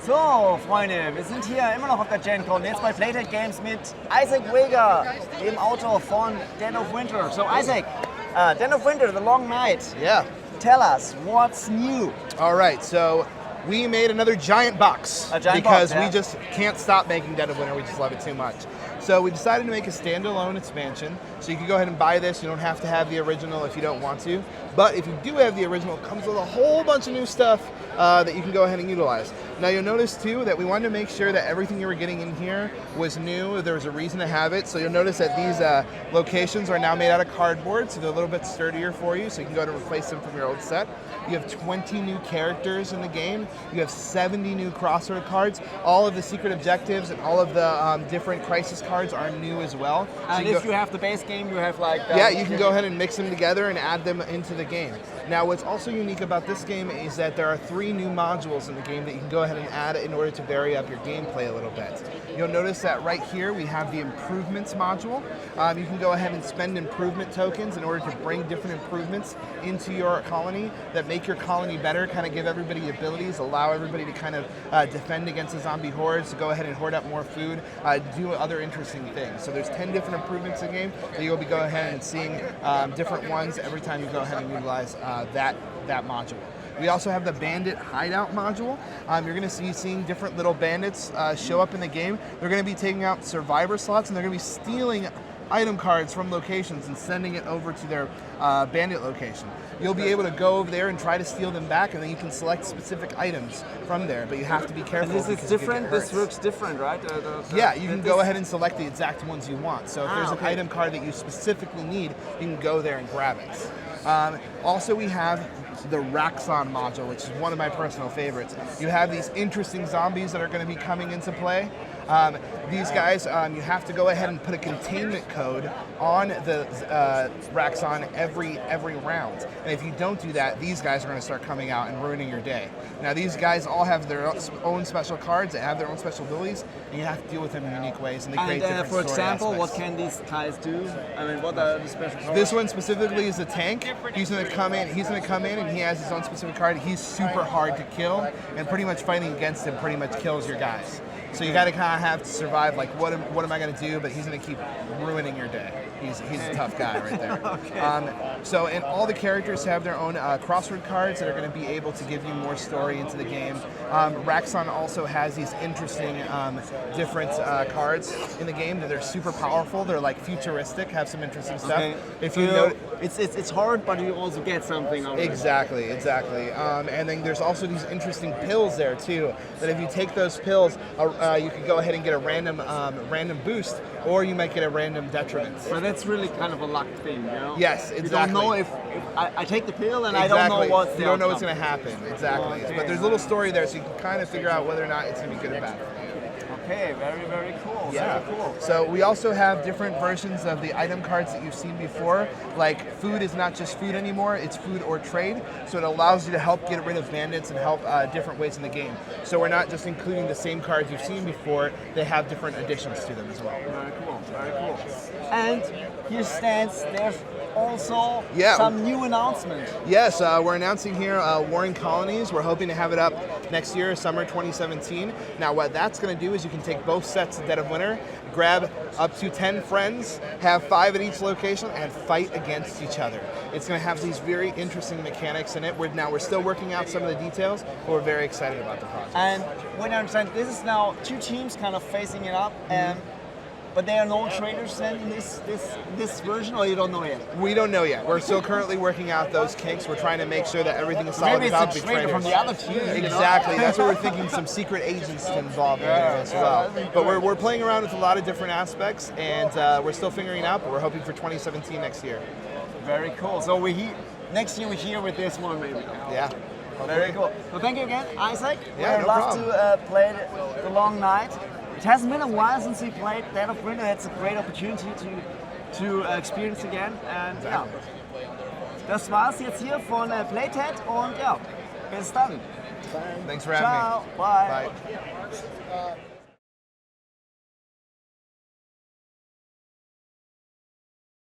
So, Freunde, wir sind hier immer noch auf der GenCon, jetzt bei Plaid Hat Games mit Issac Vega, dem Autor von Dead of Winter. So, Isaac, Dead of Winter, The Long Night. Yeah. Tell us, what's new? All right, so we made another giant box. Because we just can't stop making Dead of Winter, we just love it too much. So we decided to make a standalone expansion. So you can go ahead and buy this. You don't have to have the original if you don't want to. But if you do have the original, it comes with a whole bunch of new stuff that you can go ahead and utilize. Now you'll notice too that we wanted to make sure that everything you were getting in here was new. There was a reason to have it. So you'll notice that these locations are now made out of cardboard, so they're a little bit sturdier for you. So you can go ahead and replace them from your old set. You have 20 new characters in the game. You have 70 new Crossroads cards. All of the secret objectives and all of the different crisis cards are new as well. And so if you have the base game, you have like... yeah, you can go ahead and mix them together and add them into the game. Now what's also unique about this game is that there are 3 new modules in the game that you can go ahead and add in order to vary up your gameplay a little bit. You'll notice that right here we have the improvements module. You can go ahead and spend improvement tokens in order to bring different improvements into your colony that make your colony better, kind of give everybody abilities, allow everybody to kind of defend against the zombie hordes, to go ahead and hoard up more food, do other interesting things. So there's 10 different improvements in the game that you'll be going ahead and seeing different ones every time you go ahead and utilize that module. We also have the Bandit Hideout module. You're going to be seeing different little bandits show up in the game. They're going to be taking out survivor slots, and they're going to be stealing item cards from locations and sending it over to their bandit location. You'll be able to go over there and try to steal them back, and then you can select specific items from there, but you have to be careful. And this is different? This works different, right? Yeah, you can go ahead and select the exact ones you want. So if there's an item card that you specifically need, you can go there and grab it. Also, we have the Raxon module, which is one of my personal favorites. You have these interesting zombies that are going to be coming into play. These guys, you have to go ahead and put a containment code on the Raxon every round. And if you don't do that, these guys are going to start coming out and ruining your day. Now these guys all have their own special cards, they have their own special abilities, and you have to deal with them in unique ways, and they create different for example, story aspects. what can these guys do? I mean, what are the special cards? This one specifically is a tank. He's going to come in and he has his own specific card. He's super hard to kill, and pretty much fighting against him pretty much kills your guys. So you got to kind of have to survive, like what am I going to do, but he's going to keep ruining your day. He's a tough guy right there. Okay. And all the characters have their own crossword cards that are going to be able to give you more story into the game. Raxon also has these interesting different cards in the game that are super powerful. They're like futuristic, have some interesting stuff. Okay. If you know, it's hard, but you also get something out of it. Exactly. And then there's also these interesting pills there too, that if you take those pills, you can go ahead and get a random boost, or you might get a random detriment. But that's really kind of a luck thing, you know? Yes, exactly. You don't know if I take the pill and I don't know what's you don't know what's going to happen. Exactly. Okay. But there's a little story there, so you can kind of figure out whether or not it's going to be good or bad. Okay, very cool. Yeah. Very cool. So we also have different versions of the item cards that you've seen before. Like food is not just food anymore, it's food or trade. So it allows you to help get rid of bandits and help different ways in the game. So we're not just including the same cards you've seen before, they have different additions to them as well. Very cool. And here stands, there's also some new announcement. Yes, we're announcing here Warring Colonies. We're hoping to have it up next year, summer 2017. Now what that's going to do is you can take both sets of Dead of Winter, grab up to 10 friends, have 5 at each location, and fight against each other. It's going to have these very interesting mechanics in it. We're still working out some of the details, but we're very excited about the project. And when I understand, this is now 2 teams kind of facing it up, but there are no traders then in this version, or you don't know yet? We don't know yet. We're still currently working out those kinks. We're trying to make sure that everything is solid without the trader from the other team. Exactly. That's what we're thinking. Some secret agents to involve in there as well. But we're playing around with a lot of different aspects, and we're still figuring it out. But we're hoping for 2017 next year. Very cool. So next year we're here with this one, maybe. Yeah. Very cool. Well, thank you again, Isaac. Yeah, We'd love to play the Long Night. It hasn't been a while since we played Dead of Winter. It's a great opportunity to experience again. And ja, das war's jetzt hier von Plaid Hat und ja, bis dann. Thanks for having me. Ciao. Bye. Bye.